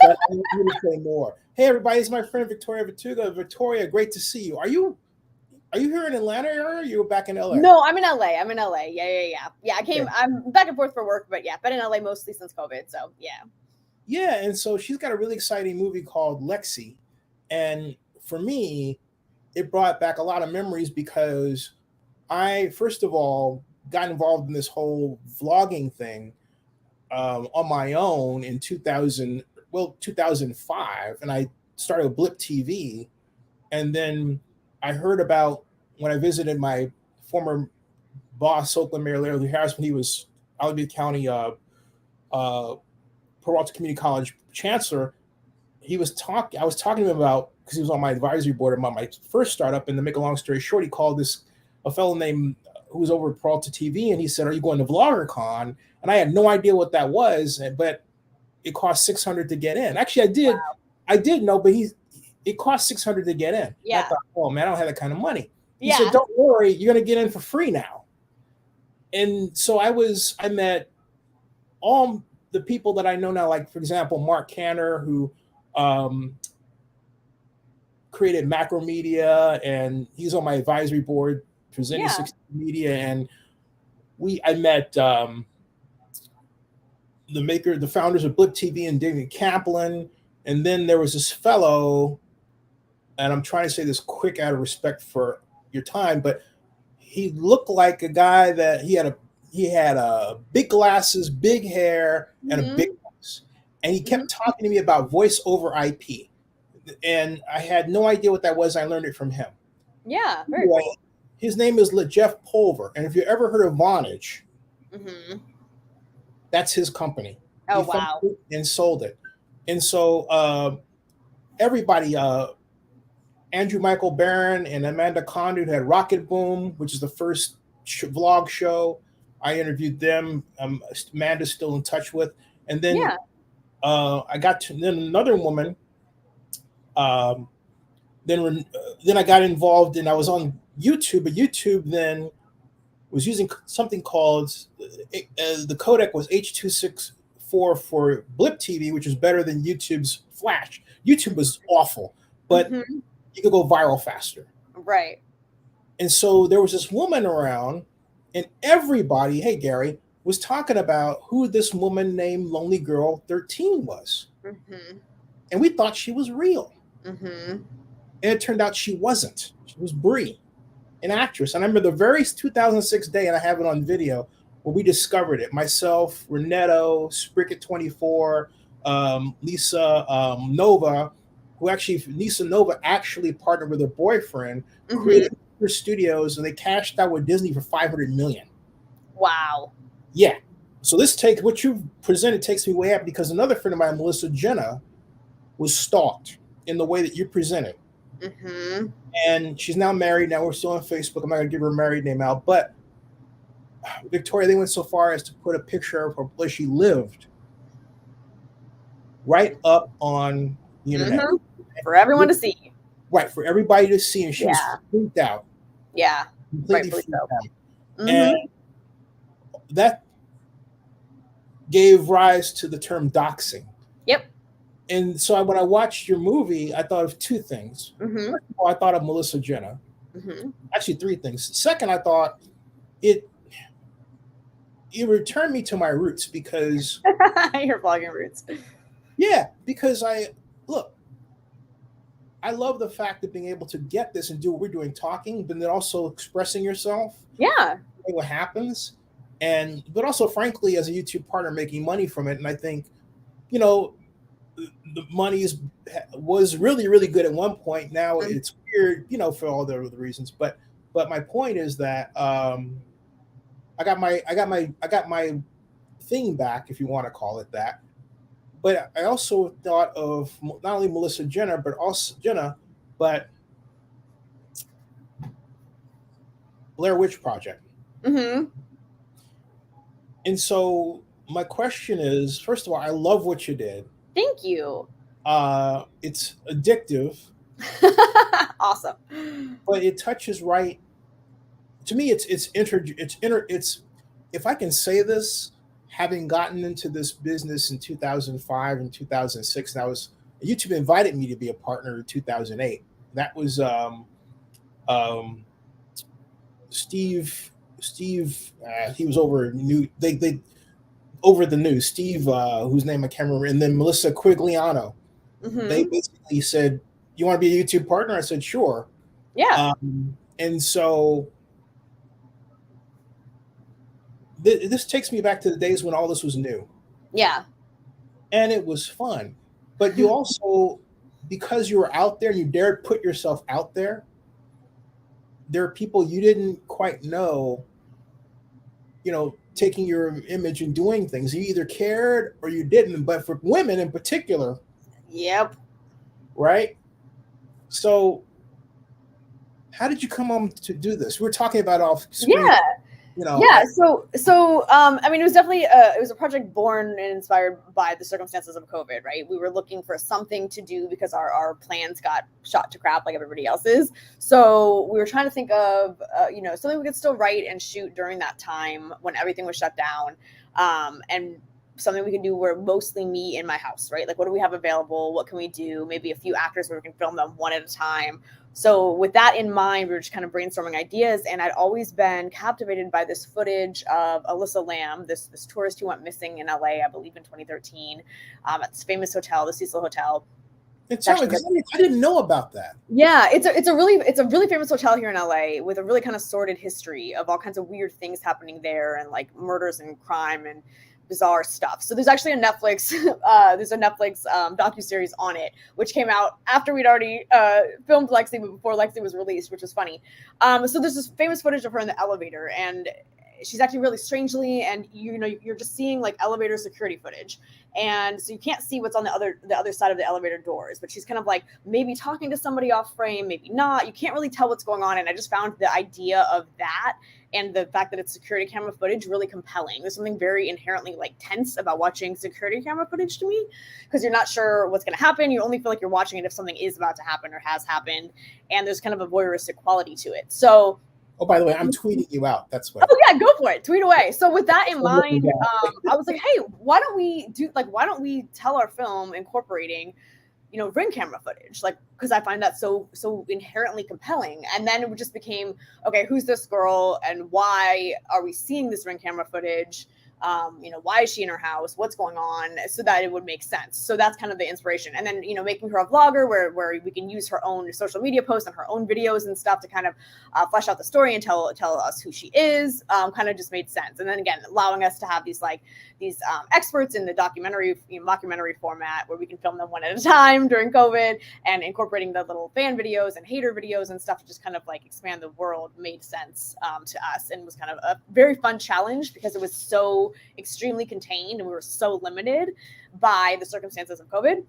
but I want you to say more. Hey, everybody, it's my friend Victoria Vertuga. Victoria, great to see you. Are you here in Atlanta area? Or are you back in LA? No, I'm in LA. I'm in LA. Yeah. Yeah, Okay. I'm back and forth for work, but yeah, been in LA mostly since COVID. So yeah. Yeah, and so she's got a really exciting movie called Lexi. And for me, it brought back a lot of memories because I, first of all, got involved in this whole vlogging thing on my own in 2005. And I started with Blip TV. And then I heard about when I visited my former boss, Oakland Mayor Larry Harris, when he was Alameda County uh, Peralta Community College chancellor. I was talking to him about, because he was on my advisory board about my first startup. And to make a long story short, he called a fellow named who was over at Peralta TV, and he said, "Are you going to VloggerCon?" And I had no idea what that was, but it cost $600 to get in. Actually, Wow. I did know, but it cost $600 to get in. Yeah. And I thought, oh man, I don't have that kind of money. He Yeah. said, "Don't worry, you're going to get in for free now." And so I met all the people that I know now, like for example, Mark Canner, who created Macromedia, and he's on my advisory board presenting Yeah. 60 Media. And I met the founders of Blip TV and David Kaplan. And then there was this fellow, and I'm trying to say this quick out of respect for your time, but he looked like a guy that he had big glasses, big hair, and a big voice. And he kept talking to me about voice over IP. And I had no idea what that was. I learned it from him. Yeah, very cool. His name is Jeff Pulver. And if you ever heard of Vonage, that's his company. Oh, he wow. And sold it. And so everybody, Andrew Michael Barron and Amanda Condon had Rocket Boom, which is the first vlog show. I interviewed them. Amanda's still in touch with. And then I got to then another woman. Then I got involved and I was on YouTube, but YouTube then was using something called the codec was H.264 for Blip TV, which is better than YouTube's Flash. YouTube was awful, but you could go viral faster. Right. And so there was this woman around, and everybody, hey Gary, was talking about who this woman named Lonely Girl 13 was. And we thought she was real. And it turned out she wasn't. She was Brie, an actress. And I remember the very 2006 day, and I have it on video, where we discovered it. Myself, Renetto, Spricket24, Lisa Nova, Lisa Nova actually partnered with her boyfriend, created her studios, and they cashed out with Disney for $500 million. Wow. Yeah. So what you presented takes me way up, because another friend of mine, Melissa Jenna, was stalked in the way that you presented. And she's now married. Now we're still on Facebook. I'm not going to give her married name out. But Victoria, they went so far as to put a picture of her where she lived right up on the internet. For everyone to see. Right, for everybody to see. And she was freaked out. Yeah. Completely freaked out. And that gave rise to the term doxing. Yep. And so when I watched your movie, I thought of two things. First of all, I thought of Melissa Jenna. Actually, three things. Second, I thought it returned me to my roots, because your vlogging roots. Yeah, because I love the fact of being able to get this and do what we're doing, talking, but then also expressing yourself. Yeah. What happens. But also, frankly, as a YouTube partner, making money from it. And I think, the money was really, really good at one point. Now it's weird, for all the reasons. But my point is that I got my thing back, if you want to call it that. But I also thought of not only Melissa Jenna, but Blair Witch Project. And so my question is, first of all, I love what you did. Thank you. It's addictive. Awesome. But it touches right. To me, it's if I can say this, having gotten into this business in 2005 and 2006, and YouTube invited me to be a partner in 2008. That was um, Steve. He was over new. They over the news. Steve, whose name I can't remember, and then Melissa Quigliano. They basically said, "You want to be a YouTube partner?" I said, "Sure." Yeah. And so this takes me back to the days when all this was new. Yeah. And it was fun. But you also, because you were out there, you dared put yourself out there. There are people you didn't quite know, taking your image and doing things. You either cared or you didn't. But for women in particular. Yep. Right? So how did you come on to do this? We were talking about off screen. Yeah. Yeah. So, I mean, it was definitely, it was a project born and inspired by the circumstances of COVID, right? We were looking for something to do because our plans got shot to crap like everybody else's. So we were trying to think of, something we could still write and shoot during that time when everything was shut down. And something we can do where mostly me in my house, right? Like, what do we have available? What can we do? Maybe a few actors where we can film them one at a time. So with that in mind, we were just kind of brainstorming ideas, and I'd always been captivated by this footage of Alyssa Lamb, this tourist who went missing in LA, I believe in 2013, at this famous hotel, the Cecil Hotel. I didn't know about that. Yeah, it's a really famous hotel here in LA with a really kind of sordid history of all kinds of weird things happening there, and like murders and crime and bizarre stuff. So there's actually a Netflix docuseries on it, which came out after we'd already filmed Lexi, but before Lexi was released, which was funny. So there's this famous footage of her in the elevator, and she's acting really strangely, and you're just seeing like elevator security footage, and so you can't see what's on the other side of the elevator doors, but she's kind of like maybe talking to somebody off frame, maybe not. You can't really tell what's going on, and I just found the idea of that and the fact that it's security camera footage really compelling. There's something very inherently like tense about watching security camera footage to me, because you're not sure what's going to happen. You only feel like you're watching it if something is about to happen or has happened, and there's kind of a voyeuristic quality to it. So, oh, by the way, I'm tweeting you out. That's what. Oh yeah, go for it. Tweet away. So with that in mind, I was like, hey, why don't we tell our film incorporating, Ring camera footage, like, because I find that so inherently compelling. And then it just became, okay, who's this girl and why are we seeing this Ring camera footage? Why is she in her house? What's going on? So that it would make sense. So that's kind of the inspiration. And then, making her a vlogger where we can use her own social media posts and her own videos and stuff to kind of flesh out the story and tell us who she is, kind of just made sense. And then again, allowing us to have these experts in the mockumentary format where we can film them one at a time during COVID, and incorporating the little fan videos and hater videos and stuff to just kind of like expand the world made sense to us, and was kind of a very fun challenge because it was so extremely contained and we were so limited by the circumstances of COVID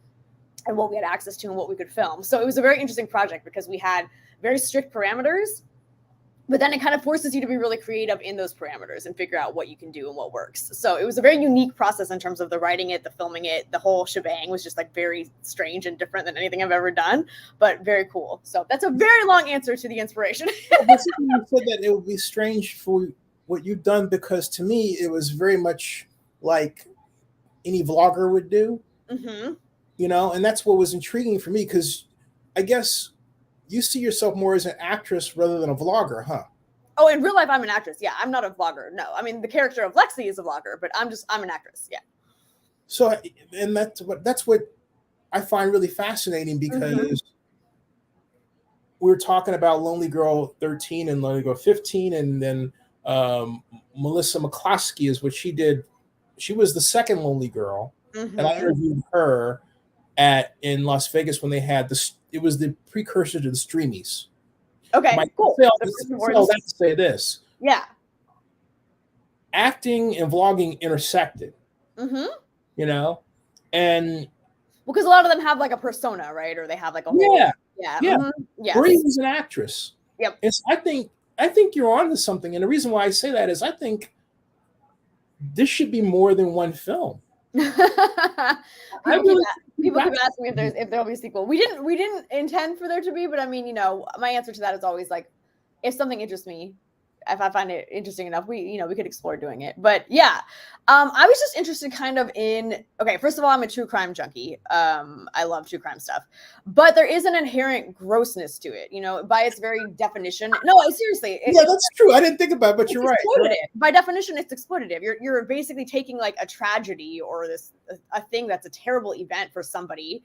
and what we had access to and what we could film. So it was a very interesting project because we had very strict parameters, but then it kind of forces you to be really creative in those parameters and figure out what you can do and what works. So it was a very unique process in terms of the writing it, the filming it, the whole shebang was just like very strange and different than anything I've ever done, but very cool. So that's a very long answer to the inspiration. You said that it would be strange for what you've done, because to me it was very much like any vlogger would do, and that's what was intriguing for me, because I guess you see yourself more as an actress rather than a vlogger, huh? Oh, in real life I'm an actress. Yeah, I'm not a vlogger. No, I mean the character of Lexi is a vlogger, but I'm an actress. Yeah. So, and that's what I find really fascinating, because we were talking about Lonely Girl 13 and Lonely Girl 15, and then Melissa McCloskey is what she did. She was the second Lonely Girl, and I interviewed her in Las Vegas when they had this. It was the precursor to the Streamies. Okay, cool. I'll say this. Yeah. Acting and vlogging intersected. And well, because a lot of them have like a persona, right? Or they have like a whole yeah. Bree was an actress. Yep. And so I think you're onto something, and the reason why I say that is I think this should be more than one film. People keep asking me if there'll be a sequel. We didn't intend for there to be, but I mean, my answer to that is always like, if something interests me, if I find it interesting enough, we could explore doing it. But yeah, I was just interested kind of in, okay, first of all, I'm a true crime junkie. I love true crime stuff, but there is an inherent grossness to it, by its very definition. No, seriously. Yeah, that's true. I didn't think about it, but you're right. By definition, it's exploitative. You're basically taking like a tragedy or a thing that's a terrible event for somebody,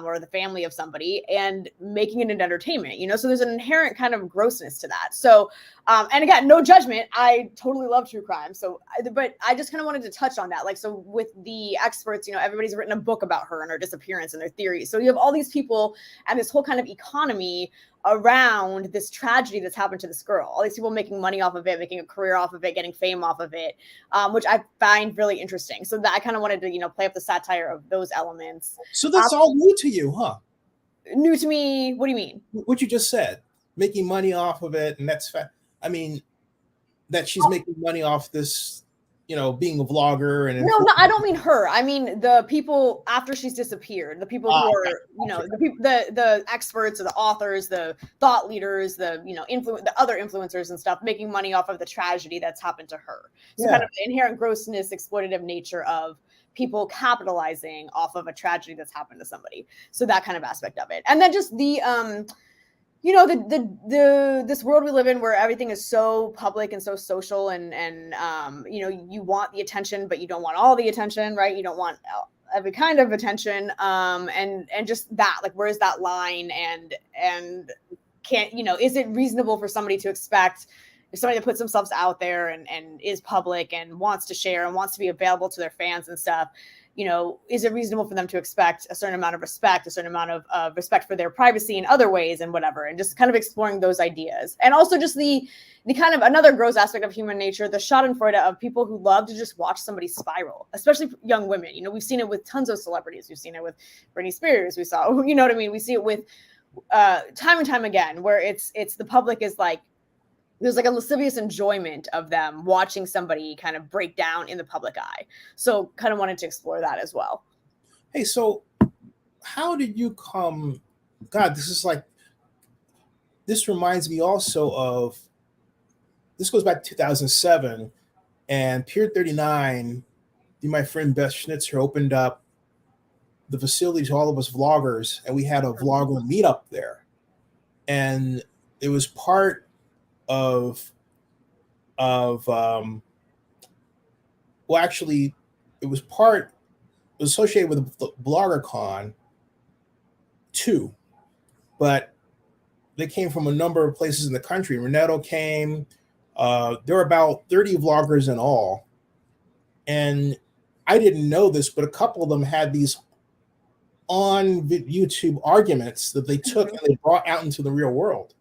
or the family of somebody, and making it an entertainment, so there's an inherent kind of grossness to that. So, and again, no judgment. I totally love true crime. So, but I just kind of wanted to touch on that. Like, so with the experts, everybody's written a book about her and her disappearance and their theories. So you have all these people and this whole kind of economy around this tragedy that's happened to this girl. All these people making money off of it, making a career off of it, getting fame off of it, which I find really interesting. So that I kind of wanted to, play up the satire of those elements. So that's all new to you, huh? New to me. What do you mean? What you just said, making money off of it, and that's I mean, that she's making money off this, being a vlogger. And no, I don't mean her. I mean the people after she's disappeared. The people who are, the experts, or the authors, the thought leaders, the the other influencers and stuff, making money off of the tragedy that's happened to her. So kind of the inherent grossness, exploitative nature of people capitalizing off of a tragedy that's happened to somebody. So that kind of aspect of it, and then just the this world we live in where everything is so public and so social, and you want the attention, but you don't want all the attention, right? You don't want every kind of attention, and just that, like, where is that line, and can't, is it reasonable for somebody to expect, if somebody that puts themselves out there and is public and wants to share and wants to be available to their fans and stuff, is it reasonable for them to expect a certain amount of respect, a certain amount of respect for their privacy in other ways and whatever, and just kind of exploring those ideas. And also just the kind of another gross aspect of human nature, the schadenfreude of people who love to just watch somebody spiral, especially young women. We've seen it with tons of celebrities. We've seen it with Britney Spears. We saw, what I mean? We see it with time and time again, where it's the public is like, there's like a lascivious enjoyment of them watching somebody kind of break down in the public eye. So kind of wanted to explore that as well. Hey, so how did you come? God, this reminds me also of, this goes back to 2007, and Pier 39, my friend Beth Schnitzer opened up the facility to all of us vloggers, and we had a vlogger meetup there. And it was part of well, actually, it was associated with the BloggerCon 2, but they came from a number of places in the country. Renato came. There were about 30 vloggers in all, and I didn't know this, but a couple of them had these on YouTube arguments that they took and they brought out into the real world.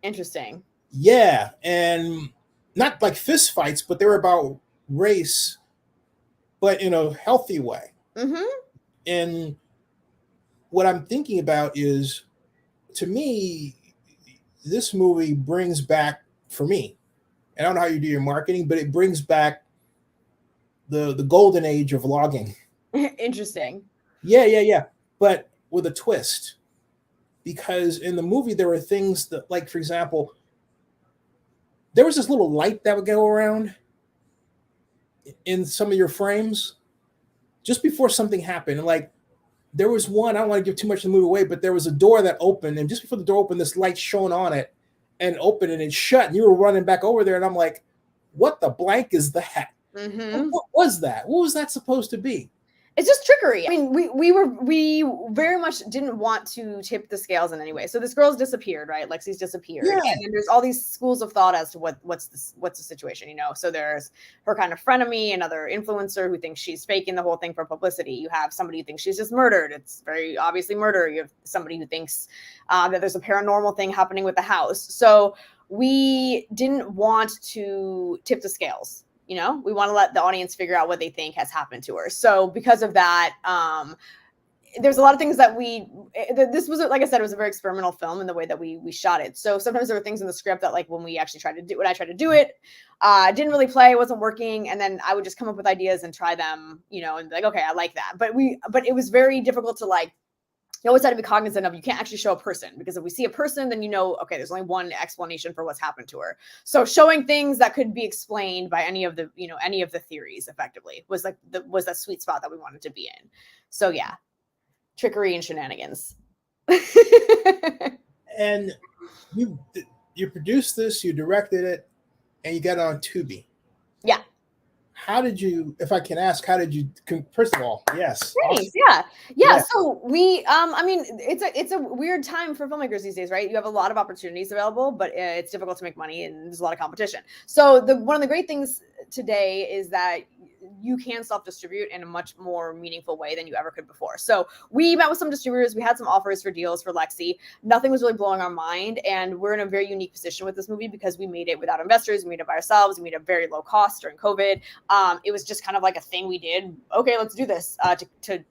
Interesting. Yeah, and not like fist fights, but they were about race, but in a healthy way. Mm-hmm. And what I'm thinking about is, to me, this movie brings back, for me, and I don't know how you do your marketing, but it brings back the golden age of vlogging. Interesting. Yeah. But with a twist. Because in the movie, there were things that, like, for example, there was this little light that would go around in some of your frames just before something happened. And like, there was one, I don't want to give too much of the movie away, but there was a door that opened, and just before the door opened, this light shone on it and opened, and it shut, and you were running back over there. And I'm like, what the blank is that? Mm-hmm. What was that? What was that supposed to be? It's just trickery. I mean, we very much didn't want to tip the scales in any way. So this girl's disappeared, right? Lexi's disappeared, and there's all these schools of thought as to what's the situation, So there's her kind of frenemy, another influencer who thinks she's faking the whole thing for publicity. You have somebody who thinks she's just murdered. It's very obviously murder. You have somebody who thinks that there's a paranormal thing happening with the house. So we didn't want to tip the scales. We want to let the audience figure out what they think has happened to her. So because of that, there's a lot of things that this was, like I said, it was a very experimental film in the way that we shot it. So sometimes there were things in the script that, like, when we actually tried to do it, didn't really play, wasn't working. And then I would just come up with ideas and try them, and be like, okay, I like that. But it was very difficult to, like, you always have to be cognizant of, you can't actually show a person, because if we see a person, then okay, there's only one explanation for what's happened to her. So showing things that could be explained by any of the theories effectively was that sweet spot that we wanted to be in. So yeah, trickery and shenanigans. And you produced this, you directed it, and you got it on Tubi. Yeah. How did you, if I can ask, first of all, yes. Thanks. Awesome. Yeah. So we, I mean, it's a weird time for filmmakers these days, right? You have a lot of opportunities available, but it's difficult to make money and there's a lot of competition. So one of the great things today is that you can self-distribute in a much more meaningful way than you ever could before. So we met with some distributors. We had some offers for deals for Lexi. Nothing was really blowing our mind. And we're in a very unique position with this movie because we made it without investors. We made it by ourselves. We made it very low cost during COVID. It was just kind of like a thing we did. Okay, let's do this to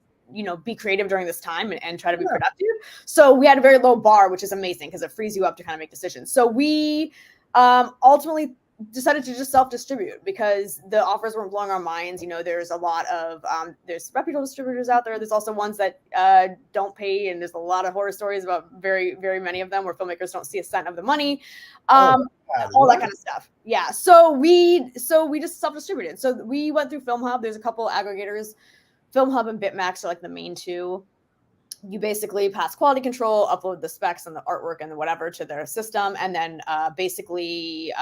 be creative during this time and try to be productive. So we had a very low bar, which is amazing because it frees you up to kind of make decisions. So we ultimately decided to just self-distribute because the offers weren't blowing our minds. There's a lot of there's reputable distributors out there. There's also ones that don't pay, and there's a lot of horror stories about very, very many of them where filmmakers don't see a cent of the money, all that kind of stuff. Yeah. So we just self-distributed. So we went through Film Hub. There's a couple aggregators. Film Hub and Bitmax are like the main two. You basically pass quality control, upload the specs and the artwork and the whatever to their system, and then basically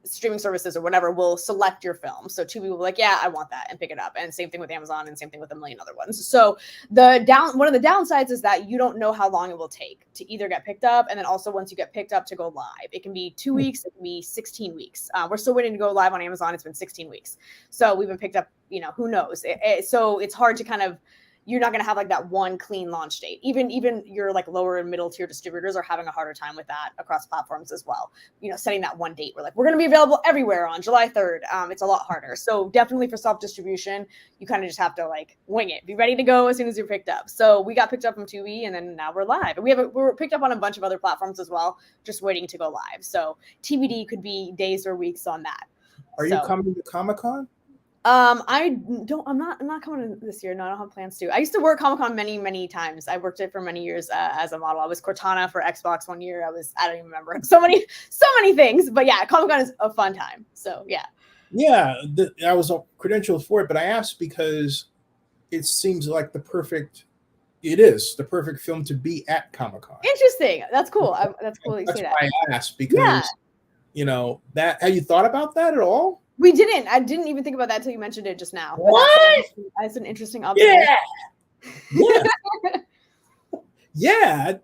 streaming services or whatever will select your film. So Tubi will be like, yeah, I want that, and pick it up. And same thing with Amazon, and same thing with a million other ones. So one of the downsides is that you don't know how long it will take to either get picked up, and then also once you get picked up to go live. It can be 2 weeks, it can be 16 weeks. We're still waiting to go live on Amazon. It's been 16 weeks. So we've been picked up, who knows? So it's hard to kind of, you're not going to have like that one clean launch date. Even your like lower and middle tier distributors are having a harder time with that across platforms as well. Setting that one date. We're going to be available everywhere on July 3rd. It's a lot harder. So definitely for self-distribution, you kind of just have to like wing it. Be ready to go as soon as you're picked up. So we got picked up from Tubi, and then now we're live. And we're picked up on a bunch of other platforms as well, just waiting to go live. So TBD could be days or weeks on that. Are you coming to Comic-Con? I'm not coming this year. No, I don't have plans to. I used to work Comic-Con many, many times. I worked it for many years as a model. I was Cortana for Xbox one year. I don't even remember. So many things. But yeah, Comic-Con is a fun time. So yeah. Yeah, I was credentialed for it, but I asked because it seems like the perfect film to be at Comic-Con. Interesting. That's cool. That's cool. That's why I asked, because that. Have you thought about that at all? We didn't. I didn't even think about that until you mentioned it just now. What? That's an interesting observation. Yeah.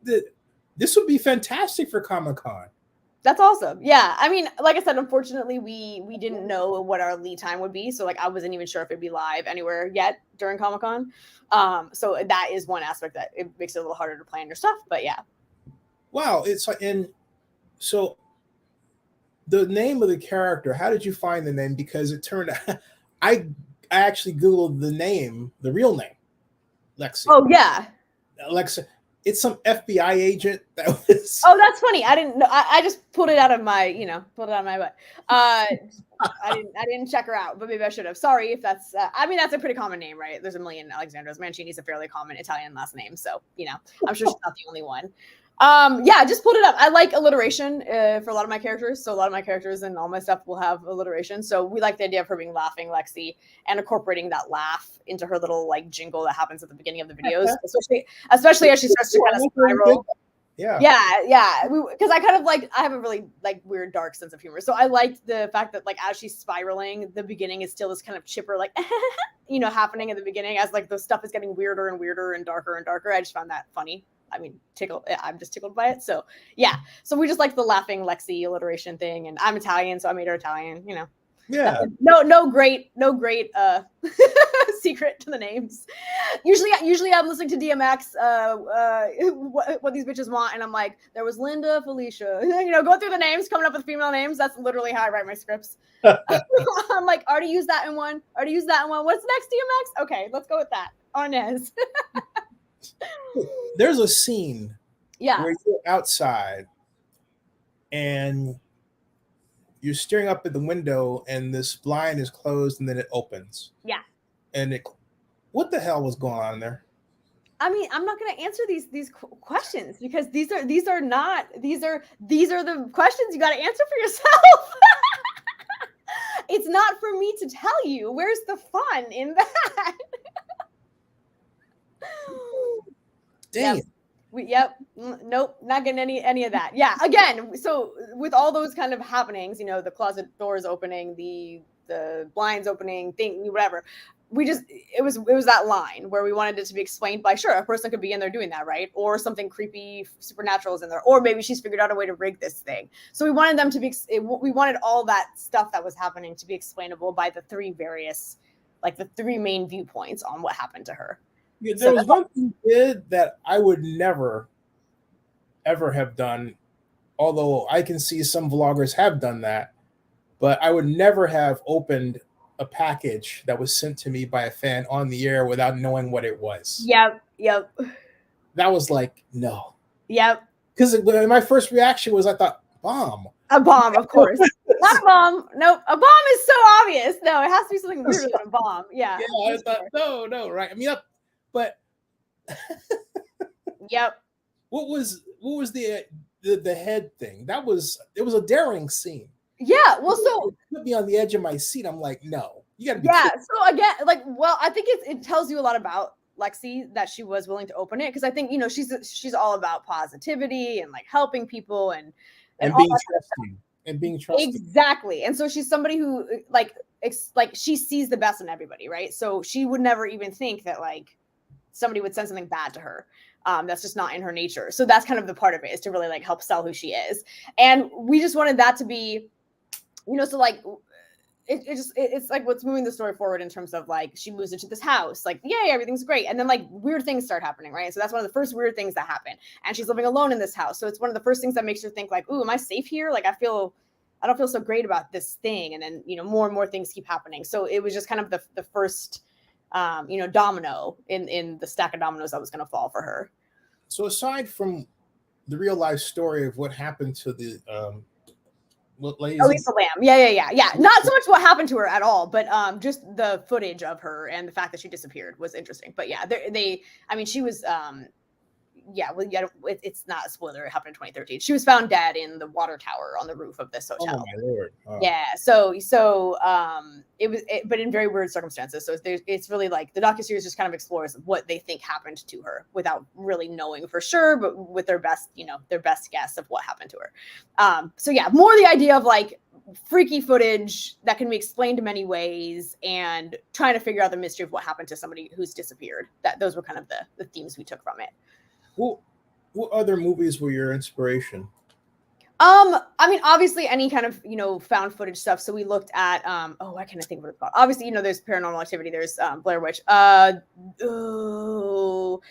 This would be fantastic for Comic-Con. That's awesome. Yeah. I mean, like I said, unfortunately, we didn't know what our lead time would be. So like I wasn't even sure if it'd be live anywhere yet during Comic-Con. So that is one aspect that it makes it a little harder to plan your stuff. But yeah. Wow. It's like, and so the name of the character, how did you find the name? Because it turned out I actually Googled the real name, Lexi. Oh yeah. Lexi. It's some FBI agent that was. Oh, that's funny. I didn't know. I just pulled it out of my butt. I didn't check her out, but maybe I should have. Sorry if that's. That's a pretty common name, right? There's a million Alexandros. Mancini's a fairly common Italian last name, so I'm sure she's not the only one. I just pulled it up. I like alliteration for a lot of my characters. So a lot of my characters and all my stuff will have alliteration. So we like the idea of her being laughing Lexi and incorporating that laugh into her little like jingle that happens at the beginning of the videos, especially as she starts to kind of spiral. Yeah. Because I have a really like weird dark sense of humor. So I liked the fact that like as she's spiraling, the beginning is still this kind of chipper like happening at the beginning as like the stuff is getting weirder and weirder and darker. I just found that funny. I'm just tickled by it. So yeah. So we just like the laughing Lexi alliteration thing, and I'm Italian, so I made her Italian, Yeah. No great secret to the names. Usually I'm listening to DMX, what these bitches want, and I'm like, there was Linda, Felicia, go through the names, coming up with female names. That's literally how I write my scripts. I'm like, already used that in one. What's next, DMX? Okay, let's go with that. Arnez. There's a scene where you're outside and you're staring up at the window and this blind is closed and then it opens. Yeah. And what the hell was going on there? I mean, I'm not going to answer these questions because these are the questions you got to answer for yourself. It's not for me to tell you. Where's the fun in that? Dang Yep. it. Nope, not getting any of that. Yeah, again, so with all those kind of happenings, the closet doors opening, the blinds opening, whatever. It was that line where we wanted it to be explained by, sure, a person could be in there doing that, right? Or something creepy supernatural is in there, or maybe she's figured out a way to rig this thing. So we wanted them to be, we wanted all that stuff that was happening to be explainable by the three main viewpoints on what happened to her. Yeah, there was one thing you did that I would never, ever have done, although I can see some vloggers have done that, but I would never have opened a package that was sent to me by a fan on the air without knowing what it was. Yep. That was like, no. Yep. Because my first reaction was, I thought, bomb. A bomb, of course. Not a bomb. Nope. A bomb is so obvious. No, it has to be something weirder than a bomb. Yeah. Yeah, I thought, no, right. I mean, but yep. What was the head thing? It was a daring scene. Yeah, well, so it put me on the edge of my seat. I'm like, no, you gotta be kidding. So again, I think it tells you a lot about Lexi that she was willing to open it, because I think she's all about positivity and like helping people and being trusting and being trusting. Exactly. And so she's somebody who like she sees the best in everybody, right? So she would never even think that like somebody would send something bad to her. That's just not in her nature. So that's kind of the part of it, is to really like help sell who she is. And we just wanted that to be, so like it's like what's moving the story forward in terms of like she moves into this house, like yay, everything's great, and then like weird things start happening, right? So that's one of the first weird things that happen, and she's living alone in this house. So it's one of the first things that makes her think like, ooh, am I safe here? Like I don't feel so great about this thing. And then more and more things keep happening. So it was just kind of the first domino in the stack of dominoes that was going to fall for her. So aside from the real life story of what happened to the Lisa Lamb. Yeah. Not so much what happened to her at all, but just the footage of her and the fact that she disappeared was interesting. But yeah, she was it's not a spoiler. It happened in 2013. She was found dead in the water tower on the roof of this hotel. Oh my Lord. Oh. Yeah. So it was, but in very weird circumstances. So it's really like the docuseries just kind of explores what they think happened to her without really knowing for sure, but with their best guess of what happened to her. So yeah, more the idea of like freaky footage that can be explained in many ways and trying to figure out the mystery of what happened to somebody who's disappeared. Those were kind of the themes we took from it. What other movies were your inspiration? I mean, obviously any kind of, found footage stuff. So we looked at, I can't think of what it's called. Obviously, there's Paranormal Activity. There's Blair Witch. I'm literally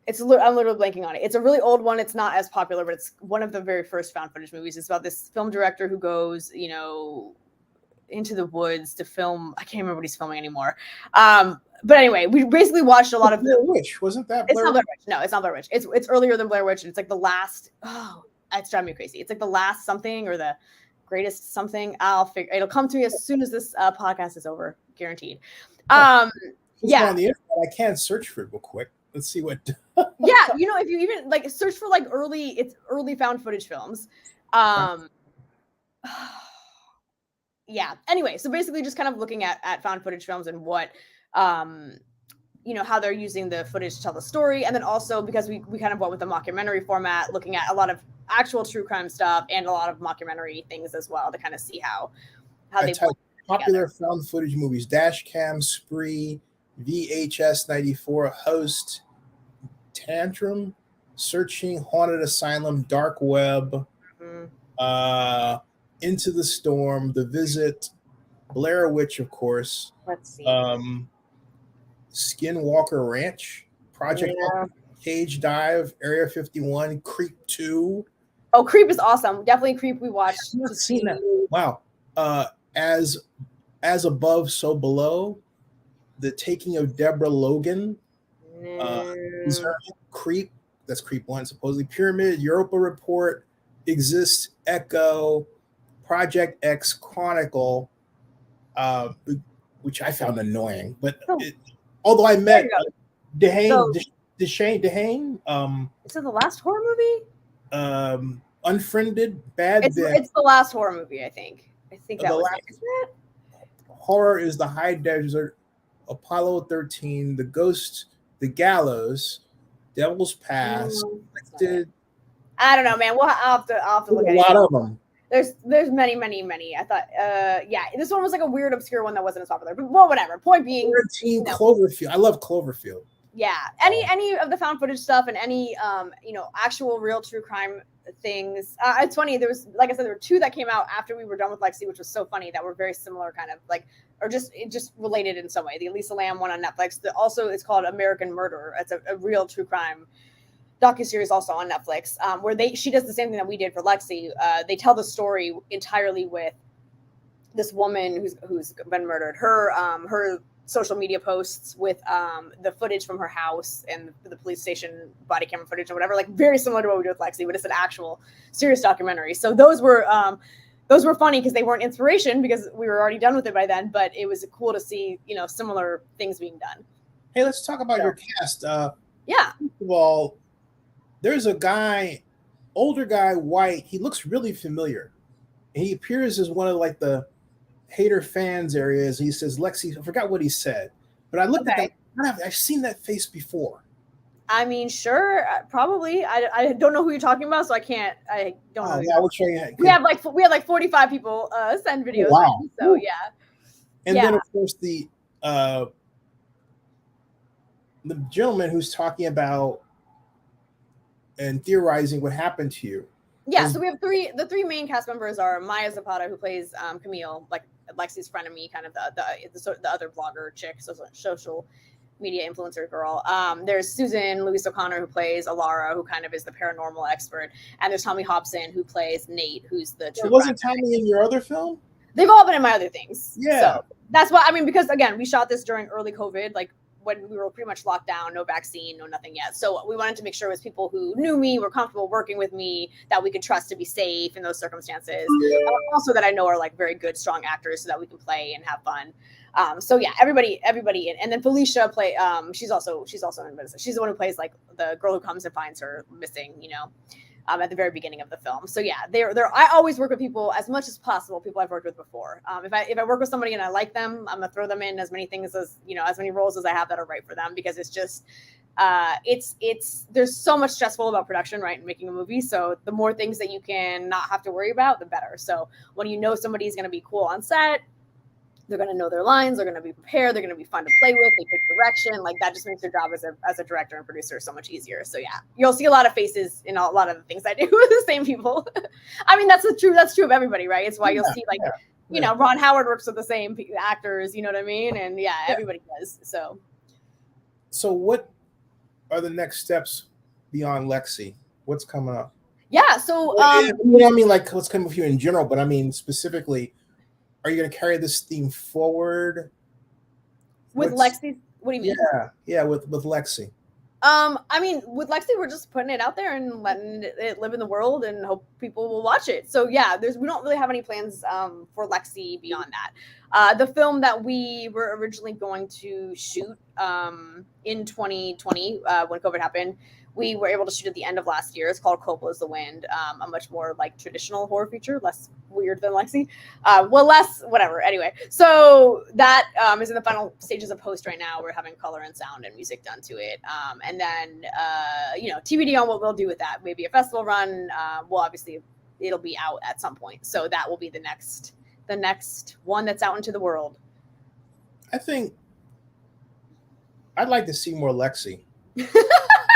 blanking on it. It's a really old one. It's not as popular, but it's one of the very first found footage movies. It's about this film director who goes, into the woods to film. I can't remember what he's filming anymore. But anyway, we basically watched a lot of Blair Witch. Wasn't that Blair Witch? It's not Blair Witch. No, it's not Blair Witch. It's earlier than Blair Witch. It's like the last. Oh, it's driving me crazy. It's like the last something or the greatest something. It'll come to me as soon as this podcast is over, guaranteed. Yeah. On the internet, I can search for it real quick. Let's see what. Yeah, if you even like search for like early found footage films. Yeah. Anyway, so basically just kind of looking at found footage films and what, how they're using the footage to tell the story. And then also because we kind of went with the mockumentary format, looking at a lot of actual true crime stuff and a lot of mockumentary things as well to kind of see how they popular found footage movies: Dashcam, Spree, VHS 94, Host, Tantrum, Searching, Haunted Asylum, Dark Web, Into the Storm, The Visit, Blair Witch, of course. Let's see. Skinwalker Ranch, Project Cage Dive, Area 51, Creep 2. Oh, Creep is awesome. Definitely Creep we watched. I've seen that. Wow. As Above, So Below, The Taking of Deborah Logan, Creep, that's Creep 1, supposedly. Pyramid, Europa Report, Exist, Echo, Project X Chronicle, which I found annoying. But although I met Dehane, So Dehane, is it the last horror movie? Unfriended, Bad It's the last horror movie, I think. I think that the was last it. Isn't it? horror is the High Desert, Apollo 13, The Ghost, The Gallows, Devil's Pass. No, that's not it. Did I don't know, man. I'll have to look a at lot it. of them. There's many. I thought, yeah, this one was like a weird, obscure one that wasn't as popular. But well, whatever. Point being, 13 Cloverfield. I love Cloverfield. Yeah, any of the found footage stuff and any actual real true crime things. It's funny. There was, like I said, there were two that came out after we were done with Lexi, which was so funny, that were very similar, kind of like, or just related in some way. The Elisa Lam one on Netflix. Also, it's called American Murder. It's a real true crime docuseries also on Netflix, where she does the same thing that we did for Lexi. They tell the story entirely with this woman who's been murdered. Her social media posts with the footage from her house and the police station body camera footage or whatever, like very similar to what we did with Lexi, but it's an actual serious documentary. So those were funny because they weren't inspiration because we were already done with it by then, but it was cool to see, similar things being done. Hey, let's talk about your cast. Yeah. First of all, there's a guy, older guy, white. He looks really familiar. And he appears as one of like the hater fans areas. He says, Lexi, I forgot what he said, but I looked at that. I've seen that face before. I mean, sure, probably. I don't know who you're talking about, so I don't know. Yeah, we'll show you. We had like 45 people send videos. Oh, wow. So yeah. And then of course the gentleman who's talking about and theorizing what happened to you. Yeah, so we have the three main cast members are Maya Zapata, who plays Camille, like Lexi's friend of me, kind of the other blogger chick, social media influencer girl. There's Susan Louise O'Connor, who plays Alara, who kind of is the paranormal expert, and there's Tommy Hobson, who plays Nate, who's the true. Wasn't Tommy in your other film? They've all been in my other things. Yeah, so that's why, I mean, because again, we shot this during early COVID, like when we were pretty much locked down, no vaccine, no nothing yet. So we wanted to make sure it was people who knew me, were comfortable working with me, that we could trust to be safe in those circumstances. Also that I know are like very good, strong actors so that we can play and have fun. So yeah, everybody in. And then Felicia she's also in Venice. She's the one who plays like the girl who comes and finds her missing, at the very beginning of the film. So yeah, I always work with people as much as possible, people I've worked with before. If I work with somebody and I like them, I'm gonna throw them in as many things as many roles as I have that are right for them, because it's just there's so much stressful about production, right, and making a movie. So the more things that you can not have to worry about, the better. So when somebody's gonna be cool on set, they're going to know their lines. They're going to be prepared. They're going to be fun to play with. They pick direction. Like that just makes your job as a director and producer so much easier. So yeah, you'll see a lot of faces in a lot of the things I do with the same people. I mean, that's true of everybody, right? It's why you'll see Ron Howard works with the same actors. You know what I mean? And everybody does. So what are the next steps beyond Lexi? What's coming up? Yeah. So I mean, like what's coming with you in general, but I mean specifically. Are you going to carry this theme forward with Lexi? What do you mean? Yeah, with Lexi. I mean, with Lexi, we're just putting it out there and letting it live in the world and hope people will watch it. So yeah, we don't really have any plans for Lexi beyond that. The film that we were originally going to shoot in 2020 when COVID happened, we were able to shoot at the end of last year. It's called Coppola's The Wind, a much more like traditional horror feature, less weird than Lexi. Less whatever. Anyway, so that is in the final stages of post right now. We're having color and sound and music done to it. And then, TBD on what we'll do with that. Maybe a festival run. Obviously, it'll be out at some point. So that will be the next one that's out into the world. I think I'd like to see more Lexi.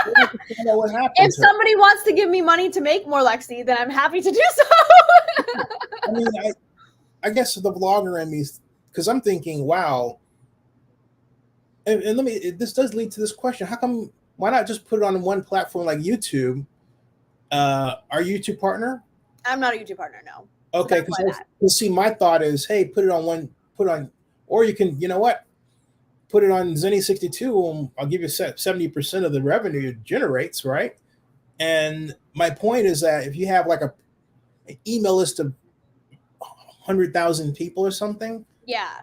If somebody wants to give me money to make more Lexi, then I'm happy to do so. I mean, I guess the vlogger in me, because I'm thinking, wow. And this does lead to this question: why not just put it on one platform like YouTube? Are you YouTube partner? I'm not a YouTube partner, no. Okay, because see, my thought is, hey, or you can, you know what? Put it on Zenny62 and I'll give you 70% of the revenue it generates, right? And my point is that if you have like an email list of 100,000 people or something, yeah,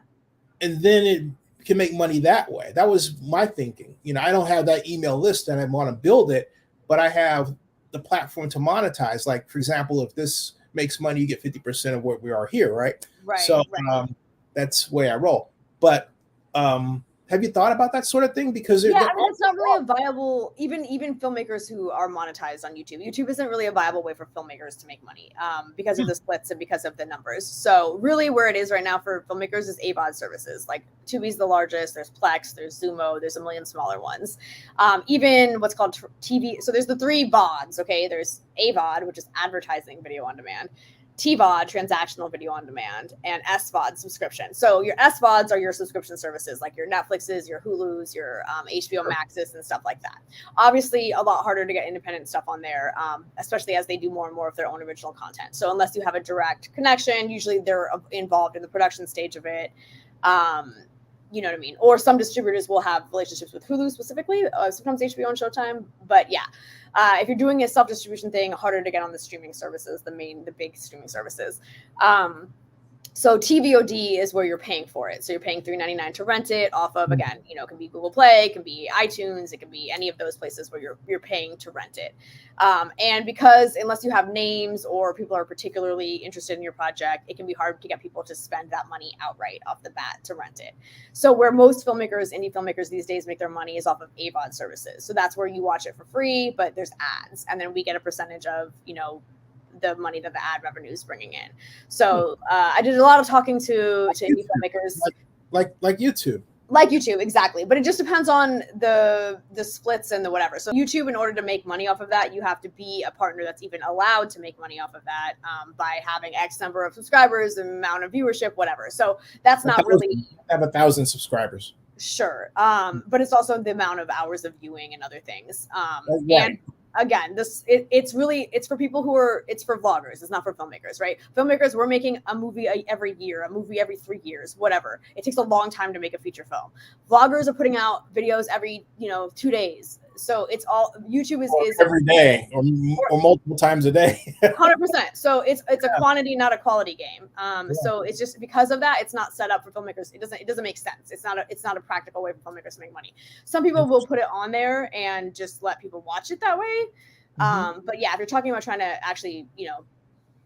and then can make money that way. That was my thinking. You know, I don't have that email list and I want to build it, but I have the platform to monetize. Like, for example, if this makes money, you get 50% of what we are here, right? Right. So that's the way I roll. But have you thought about that sort of thing? Because yeah, I mean, it's not really a viable, even filmmakers who are monetized on YouTube. YouTube isn't really a viable way for filmmakers to make money because of the splits and because of the numbers. So really where it is right now for filmmakers is AVOD services. Like Tubi's the largest, there's Plex, there's Zumo, there's a million smaller ones. Even what's called TV. So there's the 3 VODs, okay? There's AVOD, which is advertising video on demand. TVOD, transactional video on demand, and SVOD, subscription. So your SVODs are your subscription services, like your Netflixes, your Hulus, your HBO Maxes, and stuff like that. Obviously, a lot harder to get independent stuff on there, especially as they do more and more of their own original content. So unless you have a direct connection, usually they're involved in the production stage of it. You know what I mean? Or some distributors will have relationships with Hulu specifically, sometimes HBO and Showtime. But yeah, if you're doing a self-distribution thing, harder to get on the streaming services, the big streaming services. So TVOD is where you're paying for it. So you're paying $3.99 to rent it off of, again, you know, it can be Google Play, it can be iTunes, it can be any of those places where you're paying to rent it. And because unless you have names or people are particularly interested in your project, it can be hard to get people to spend that money outright off the bat to rent it. So where most filmmakers, indie filmmakers these days make their money is off of AVOD services. So that's where you watch it for free, but there's ads. And then we get a percentage of, you know, the money that the ad revenue is bringing in. So I did a lot of talking to indie filmmakers, like YouTube. Like YouTube, exactly. But it just depends on the splits and the whatever. So YouTube, in order to make money off of that, you have to be a partner that's even allowed to make money off of that by having X number of subscribers, amount of viewership, whatever. So that's not really have 1,000 subscribers. Sure. But it's also the amount of hours of viewing and other things. And again, it's for people it's for vloggers. It's not for filmmakers, right? Filmmakers, we're making a movie every year, a movie every 3 years, whatever. It takes a long time to make a feature film. Vloggers are putting out videos every, 2 days. So it's all YouTube is every day or multiple times a day. 100%. So it's a quantity, not a quality game. So it's just because of that, it's not set up for filmmakers. It doesn't make sense. It's not a practical way for filmmakers to make money. Some people will put it on there and just let people watch it that way. But yeah, if you're talking about trying to actually,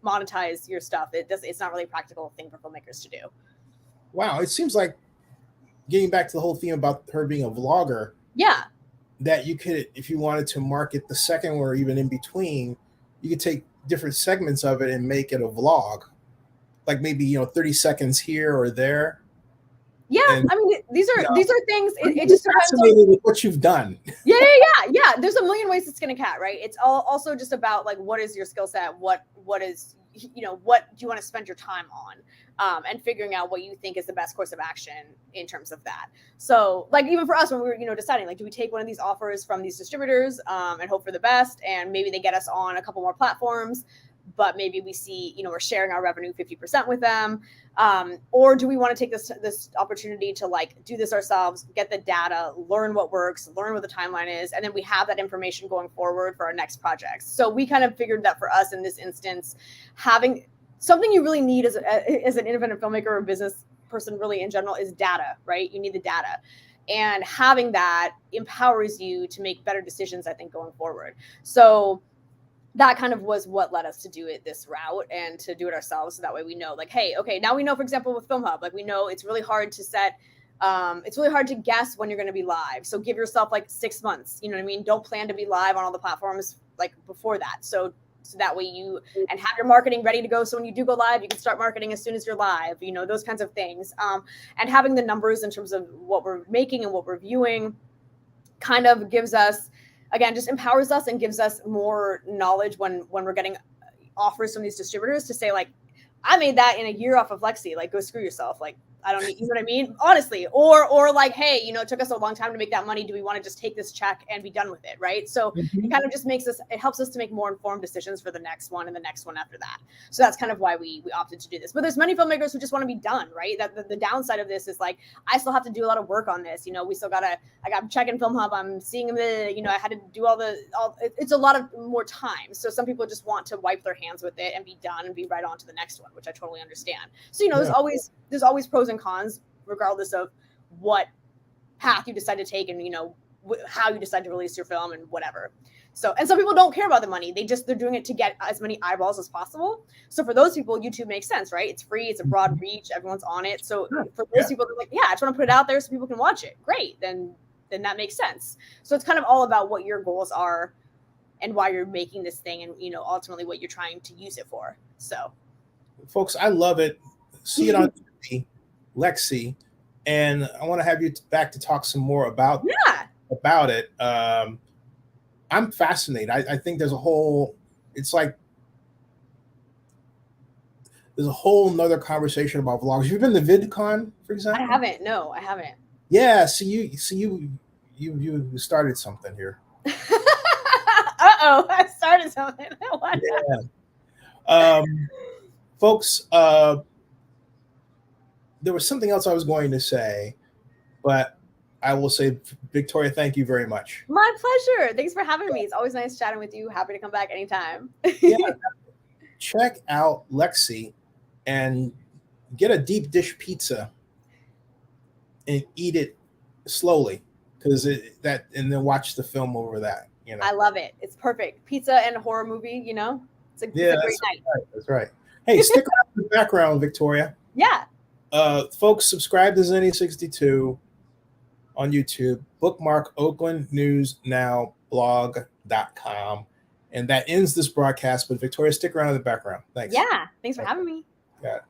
monetize your stuff, it's not really a practical thing for filmmakers to do. Wow. It seems like getting back to the whole theme about her being a vlogger. Yeah. That you could, if you wanted to market the second or even in between, you could take different segments of it and make it a vlog, like maybe 30 seconds here or there. Yeah, and, I mean these are things. It just fascinated with what you've done. Yeah. There's a million ways to skin a cat, right? It's also just about like what is your skill set, what is what do you want to spend your time on, and figuring out what you think is the best course of action in terms of that. So like even for us when we were deciding like do we take one of these offers from these distributors and hope for the best, and maybe they get us on a couple more platforms, but maybe we see we're sharing our revenue 50% with them, or do we want to take this opportunity to like do this ourselves, get the data, learn what works, learn what the timeline is, and then we have that information going forward for our next projects. So we kind of figured that for us in this instance, having something you really need as an independent filmmaker or business person really in general is data, right? You need the data. And having that empowers you to make better decisions, I think, going forward. So that kind of was what led us to do it this route and to do it ourselves. So that way we know like, hey, okay, now we know, for example, with Film Hub, like we know it's really hard to set, it's really hard to guess when you're going to be live. So give yourself like 6 months, you know what I mean? Don't plan to be live on all the platforms like before that. So that way you and have your marketing ready to go. So when you do go live, you can start marketing as soon as you're live, those kinds of things. And having the numbers in terms of what we're making and what we're viewing kind of gives us, again, just empowers us and gives us more knowledge when we're getting offers from these distributors to say like, I made that in a year off of Lexi, like go screw yourself. Like, I don't need, you know what I mean? Honestly, or like, hey, it took us a long time to make that money. Do we want to just take this check and be done with it? Right. So it kind of just it helps us to make more informed decisions for the next one and the next one after that. So that's kind of why we opted to do this. But there's many filmmakers who just want to be done, right? That the downside of this is like, I still have to do a lot of work on this. We still I got checking Film Hub. I'm seeing I had to do it's a lot of more time. So some people just want to wipe their hands with it and be done and be right on to the next one, which I totally understand. So, there's always pros and cons, regardless of what path you decide to take, and how you decide to release your film and whatever. So, and some people don't care about the money. They're doing it to get as many eyeballs as possible. So for those people, YouTube makes sense, right? It's free, it's a broad reach, everyone's on it. So for those people, they're like, yeah, I just want to put it out there so people can watch it. Great, then that makes sense. So it's kind of all about what your goals are and why you're making this thing, and ultimately what you're trying to use it for. So, folks, I love it. See it on Tubi, Lexi, and I want to have you back to talk some more about it. I'm fascinated. I think there's a whole nother conversation about vlogs. Have you been to VidCon, for example? I haven't. No, I haven't. Yeah, so you started something here. I started something. Yeah. Folks, there was something else I was going to say, but I will say, Victoria, thank you very much. My pleasure. Thanks for having me. It's always nice chatting with you. Happy to come back anytime. Yeah. Check out Lexi and get a deep dish pizza and eat it slowly, and then watch the film over that. I love it. It's perfect. Pizza and a horror movie, it's a great night. That's right. Hey, stick around in the background, Victoria. Yeah. Folks, subscribe to Zenny62 on YouTube. Bookmark oaklandnewsnowblog.com. And that ends this broadcast. But Victoria, stick around in the background. Thanks. Yeah. Thanks for having me. Yeah.